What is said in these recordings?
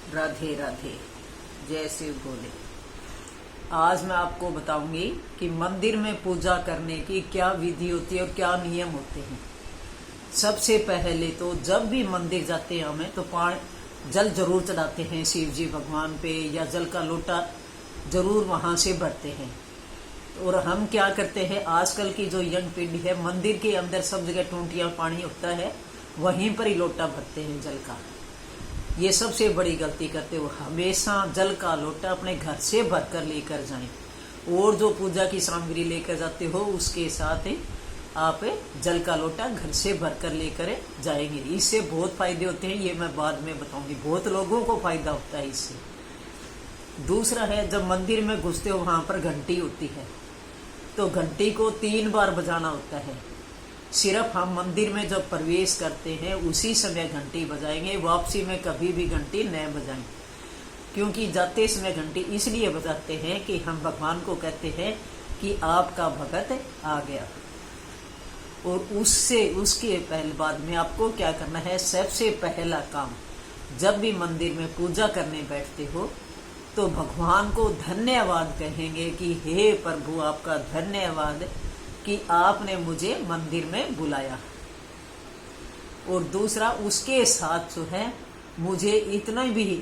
राधे राधे, जय शिव भोले। आज मैं आपको बताऊंगी कि मंदिर में पूजा करने की क्या विधि होती है और क्या नियम होते हैं। सबसे पहले तो जब भी मंदिर जाते हैं हमें तो जल जरूर चढ़ाते हैं शिव जी भगवान पे, या जल का लोटा जरूर वहां से भरते हैं। और हम क्या करते हैं, आजकल की जो यंग पीढ़ी है, मंदिर के अंदर सब जगह टूंटियां पानी होता है, वहीं पर ही लोटा भरते हैं जल का। ये सबसे बड़ी गलती करते हो। हमेशा जल का लोटा अपने घर से भरकर लेकर जाएं, और जो पूजा की सामग्री लेकर जाते हो उसके साथ आप जल का लोटा घर से भरकर लेकर जाएंगे। इससे बहुत फायदे होते हैं, ये मैं बाद में बताऊंगी। बहुत लोगों को फायदा होता है इससे। दूसरा है, जब मंदिर में घुसते हो वहां पर घंटी होती है, तो घंटी को 3 बार बजाना होता है। सिर्फ हम मंदिर में जब प्रवेश करते हैं उसी समय घंटी बजाएंगे, वापसी में कभी भी घंटी न बजाएं। क्योंकि जाते समय घंटी इसलिए बजाते हैं कि हम भगवान को कहते हैं कि आपका भगत आ गया। और उसके पहले बाद में आपको क्या करना है, सबसे पहला काम, जब भी मंदिर में पूजा करने बैठते हो तो भगवान को धन्यवाद कहेंगे कि हे प्रभु, आपका धन्यवाद कि आपने मुझे मंदिर में बुलाया। और दूसरा, उसके साथ जो है मुझे इतना भी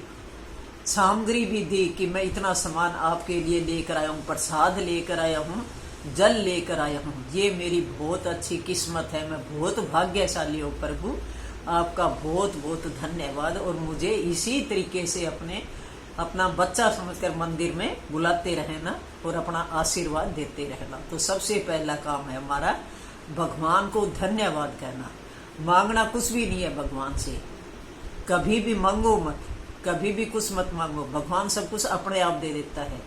सामग्री भी दी कि मैं इतना सामान आपके लिए लेकर आया हूँ, प्रसाद लेकर आया हूँ, जल लेकर आया हूँ। ये मेरी बहुत अच्छी किस्मत है, मैं बहुत भाग्यशाली हूँ प्रभु, आपका बहुत बहुत धन्यवाद। और मुझे इसी तरीके से अपना बच्चा समझकर मंदिर में बुलाते रहना और अपना आशीर्वाद देते रहना। तो सबसे पहला काम है हमारा भगवान को धन्यवाद करना। मांगना कुछ भी नहीं है भगवान से, कभी भी मांगो मत, कभी भी कुछ मत मांगो, भगवान सब कुछ अपने आप दे देता है।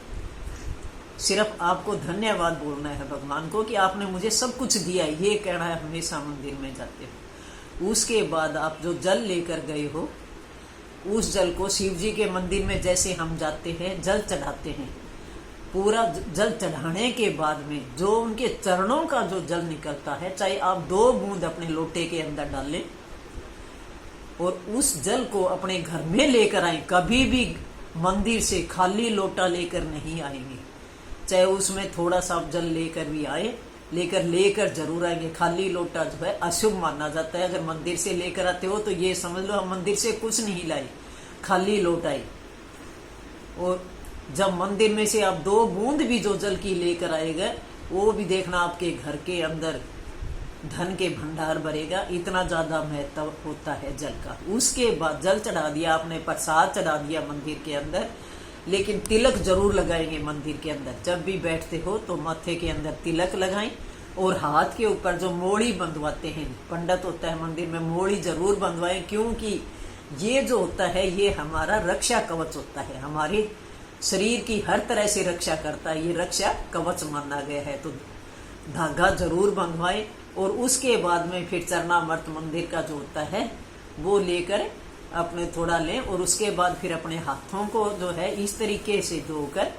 सिर्फ आपको धन्यवाद बोलना है भगवान को कि आपने मुझे सब कुछ दिया, ये कहना है हमेशा मंदिर में जाते हो। उसके बाद आप जो जल लेकर गए हो, उस जल को शिव जी के मंदिर में जैसे हम जाते हैं जल चढ़ाते हैं, पूरा जल चढ़ाने के बाद में जो उनके चरणों का जो जल निकलता है, चाहे आप 2 बूंद अपने लोटे के अंदर डालें और उस जल को अपने घर में लेकर आए। कभी भी मंदिर से खाली लोटा लेकर नहीं आएंगे, चाहे उसमें थोड़ा सा जल लेकर भी आए, लेकर जरूर आएंगे। खाली लोटा जो है अशुभ माना जाता है। अगर मंदिर से लेकर आते हो तो ये समझ लो हम मंदिर से कुछ नहीं लाए, खाली लोटा ही। और जब मंदिर में से आप 2 बूंद भी जो जल की लेकर आएगा, वो भी देखना आपके घर के अंदर धन के भंडार भरेगा। इतना ज्यादा महत्व होता है जल का। उसके बाद जल चढ़ा दिया आपने, प्रसाद चढ़ा दिया मंदिर के अंदर, लेकिन तिलक जरूर लगाएंगे मंदिर के अंदर। जब भी बैठते हो तो माथे के अंदर तिलक लगाएं, और हाथ के ऊपर जो मोड़ी बंधवाते हैं, पंडित होता है मंदिर में, मोड़ी जरूर बंधवाएं। क्योंकि ये जो होता है ये हमारा रक्षा कवच होता है, हमारे शरीर की हर तरह से रक्षा करता है, ये रक्षा कवच माना गया है। तो धागा जरूर बंधवाएं। और उसके बाद में फिर चरणामृत मंदिर का जो होता है वो लेकर अपने थोड़ा लें, और उसके बाद फिर अपने हाथों को जो है इस तरीके से धोकर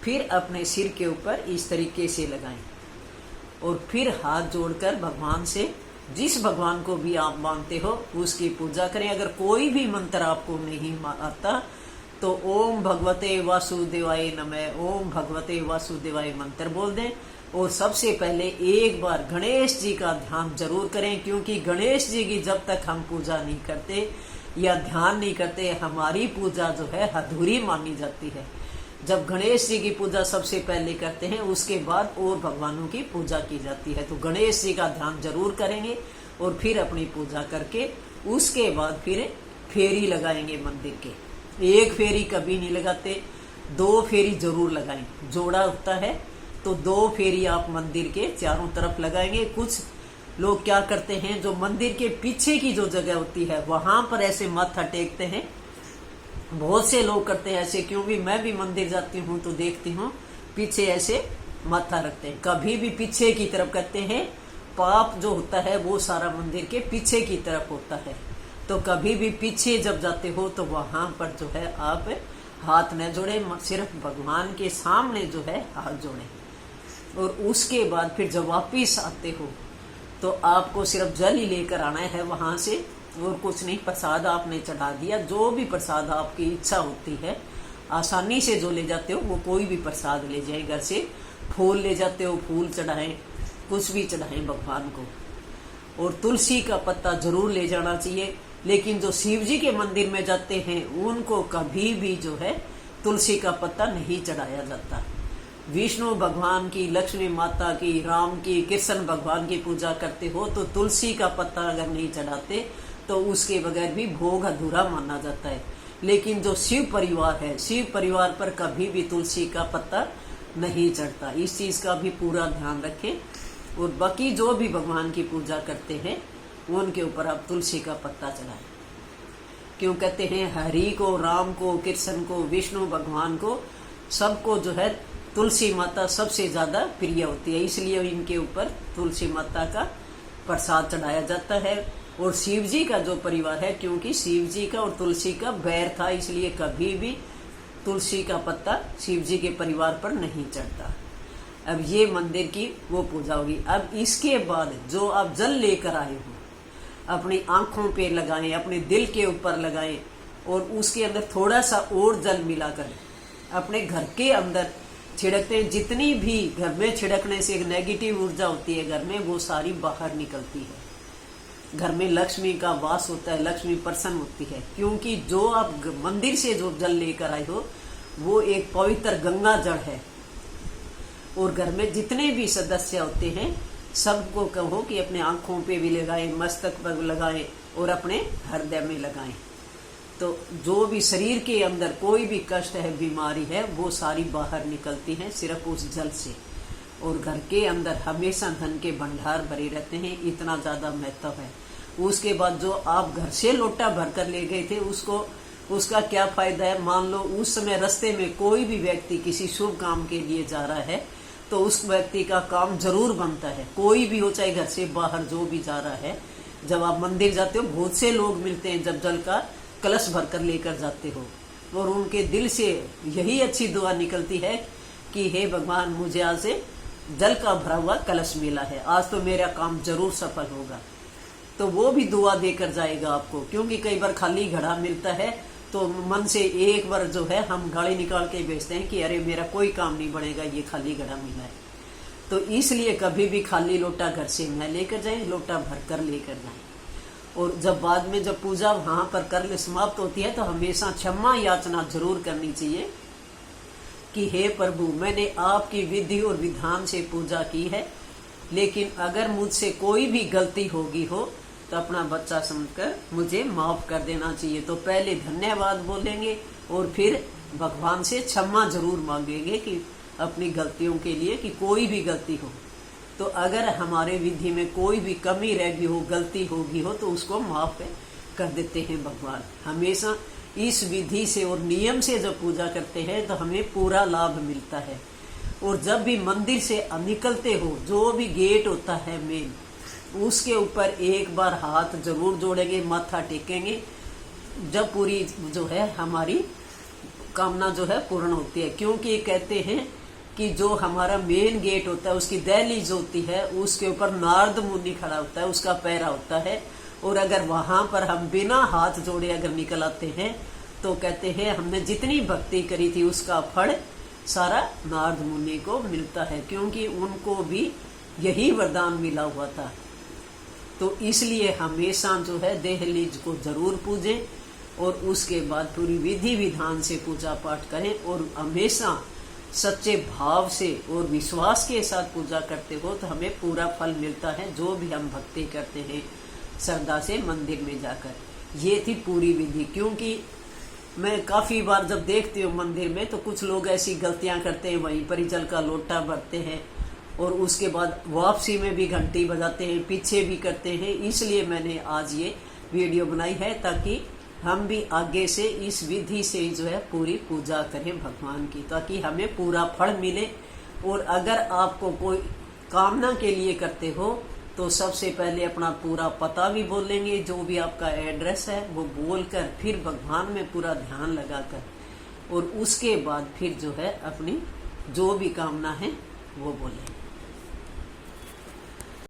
फिर अपने सिर के ऊपर इस तरीके से लगाएं। और फिर हाथ जोड़कर भगवान से, जिस भगवान को भी आप मानते हो उसकी पूजा करें। अगर कोई भी मंत्र आपको नहीं आता तो ओम भगवते वासुदेवाय नमः, ओम भगवते वासुदेवाय मंत्र बोल दें। और सबसे पहले एक बार गणेश जी का ध्यान जरूर करें, क्योंकि गणेश जी की जब तक हम पूजा नहीं करते या ध्यान नहीं करते, हमारी पूजा जो है अधूरी मानी जाती है। जब गणेश जी की पूजा सबसे पहले करते हैं, उसके बाद और भगवानों की पूजा की जाती है। तो गणेश जी का ध्यान जरूर करेंगे और फिर अपनी पूजा करके उसके बाद फिर फेरी लगाएंगे मंदिर के। 1 फेरी कभी नहीं लगाते, 2 फेरी जरूर लगाएं। जोड़ा होता है तो 2 फेरी आप मंदिर के चारों तरफ लगाएंगे। कुछ लोग क्या करते हैं, जो मंदिर के पीछे की जो जगह होती है वहां पर ऐसे माथा टेकते हैं। बहुत से लोग करते हैं ऐसे, क्योंकि मैं भी मंदिर जाती हूँ तो देखती हूँ पीछे ऐसे माथा रखते हैं। कभी भी पीछे की तरफ करते हैं, पाप जो होता है वो सारा मंदिर के पीछे की तरफ होता है। तो कभी भी पीछे जब जाते हो तो वहां पर जो है आप हाथ न जोड़े, सिर्फ भगवान के सामने जो है हाथ जोड़े। और उसके बाद फिर जब वापिस आते हो तो आपको सिर्फ जल ही लेकर आना है वहां से, और कुछ नहीं, प्रसाद आपने चढ़ा दिया। जो भी प्रसाद आपकी इच्छा होती है आसानी से जो ले जाते हो वो कोई भी प्रसाद ले जाए। घर से फूल ले जाते हो, फूल चढ़ाएं, कुछ भी चढ़ाएं भगवान को। और तुलसी का पत्ता जरूर ले जाना चाहिए। लेकिन जो शिव जी के मंदिर में जाते हैं उनको कभी भी जो है तुलसी का पत्ता नहीं चढ़ाया जाता। विष्णु भगवान की, लक्ष्मी माता की, राम की, कृष्ण भगवान की पूजा करते हो तो तुलसी का पत्ता अगर नहीं चढ़ाते तो उसके बगैर भी भोग अधूरा माना जाता है। लेकिन जो शिव परिवार है, शिव परिवार पर कभी भी तुलसी का पत्ता नहीं चढ़ता। इस चीज का भी पूरा ध्यान रखें। और बाकी जो भी भगवान की पूजा करते हैं उनके ऊपर आप तुलसी का पत्ता चढ़ाएं। क्यों कहते हैं हरि को, राम को, कृष्ण को, विष्णु भगवान को, सबको जो है तुलसी माता सबसे ज्यादा प्रिय होती है, इसलिए इनके ऊपर तुलसी माता का प्रसाद चढ़ाया जाता है। और शिव जी का जो परिवार है, क्योंकि शिव जी का और तुलसी का बैर था, इसलिए कभी भी तुलसी का पत्ता शिव जी के परिवार पर नहीं चढ़ता। अब ये मंदिर की वो पूजा होगी। अब इसके बाद जो आप जल लेकर आए हो अपनी आंखों पे लगाएं, अपने दिल के ऊपर लगाएं और उसके अंदर थोड़ा सा और जल मिलाकर अपने घर के अंदर छिड़कते हैं। जितनी भी घर में छिड़कने से एक नेगेटिव ऊर्जा होती है घर में, वो सारी बाहर निकलती है। घर में लक्ष्मी का वास होता है, लक्ष्मी प्रसन्न होती है। क्योंकि जो आप मंदिर से जो जल लेकर आए हो वो एक पवित्र गंगा जल है। और घर में जितने भी सदस्य होते हैं सबको कहो कि अपने आंखों पे भी लगाएं, मस्तक पर लगाएं और अपने हृदय में लगाएं। तो जो भी शरीर के अंदर कोई भी कष्ट है, बीमारी है, वो सारी बाहर निकलती है सिर्फ उस जल से। और घर के अंदर हमेशा धन के भंडार भरे रहते हैं, इतना ज्यादा महत्व है। उसके बाद जो आप घर से लोटा भर कर ले गए थे उसका क्या फायदा है। मान लो उस समय रास्ते में कोई भी व्यक्ति किसी शुभ काम के लिए जा रहा है तो उस व्यक्ति का काम जरूर बनता है। कोई भी हो, चाहे घर से बाहर जो भी जा रहा है, जब आप मंदिर जाते हो बहुत से लोग मिलते हैं जब जल का कलश भर कर लेकर जाते हो, और उनके दिल से यही अच्छी दुआ निकलती है कि हे भगवान, मुझे आज से जल का भरा हुआ कलश मिला है, आज तो मेरा काम जरूर सफल होगा। तो वो भी दुआ देकर जाएगा आपको। क्योंकि कई बार खाली घड़ा मिलता है तो मन से एक बार जो है हम गाड़ी निकाल के बेचते हैं कि अरे मेरा कोई काम नहीं बनेगा, ये खाली घड़ा मिला है। तो इसलिए कभी भी खाली लोटा घर से न लेकर जाएं, लोटा भर कर लेकर जाएं। और जब बाद में जब पूजा वहां पर कर समाप्त होती है तो हमेशा क्षमा याचना जरूर करनी चाहिए कि हे प्रभु, मैंने आपकी विधि और विधान से पूजा की है, लेकिन अगर मुझसे कोई भी गलती होगी हो तो अपना बच्चा समझकर मुझे माफ कर देना चाहिए। तो पहले धन्यवाद बोलेंगे और फिर भगवान से क्षमा जरूर मांगेंगे कि अपनी गलतियों के लिए, कि कोई भी गलती हो तो अगर हमारे विधि में कोई भी कमी रह गई हो, गलती होगी हो, तो उसको माफ कर देते हैं भगवान। हमेशा इस विधि से और नियम से जब पूजा करते हैं तो हमें पूरा लाभ मिलता है। और जब भी मंदिर से निकलते हो, जो भी गेट होता है मेन, उसके ऊपर एक बार हाथ जरूर जोड़ेंगे, माथा टेकेंगे, जब पूरी जो है हमारी कामना जो है पूर्ण होती है। क्योंकि कहते हैं कि जो हमारा मेन गेट होता है उसकी दहलीज होती है, उसके ऊपर नारद मुनि खड़ा होता है, उसका पैरा होता है। और अगर वहां पर हम बिना हाथ जोड़े अगर निकल आते हैं तो कहते हैं हमने जितनी भक्ति करी थी उसका फल सारा नारद मुनि को मिलता है, क्योंकि उनको भी यही वरदान मिला हुआ था। तो इसलिए हमेशा जो है दहलीज को जरूर पूजें और उसके बाद पूरी विधि विधान से पूजा पाठ करें। और हमेशा सच्चे भाव से और विश्वास के साथ पूजा करते हो तो हमें पूरा फल मिलता है, जो भी हम भक्ति करते हैं श्रद्धा से मंदिर में जाकर। ये थी पूरी विधि। क्योंकि मैं काफी बार जब देखती हूँ मंदिर में तो कुछ लोग ऐसी गलतियां करते हैं, वहीं पर ही जल का लोटा भरते हैं और उसके बाद वापसी में भी घंटी बजाते हैं, पीछे भी करते हैं। इसलिए मैंने आज ये वीडियो बनाई है ताकि हम भी आगे से इस विधि से जो है पूरी पूजा करें भगवान की, ताकि हमें पूरा फल मिले। और अगर आपको कोई कामना के लिए करते हो तो सबसे पहले अपना पूरा पता भी बोलेंगे, जो भी आपका एड्रेस है वो बोलकर फिर भगवान में पूरा ध्यान लगाकर, और उसके बाद फिर जो है अपनी जो भी कामना है वो बोलेंगे।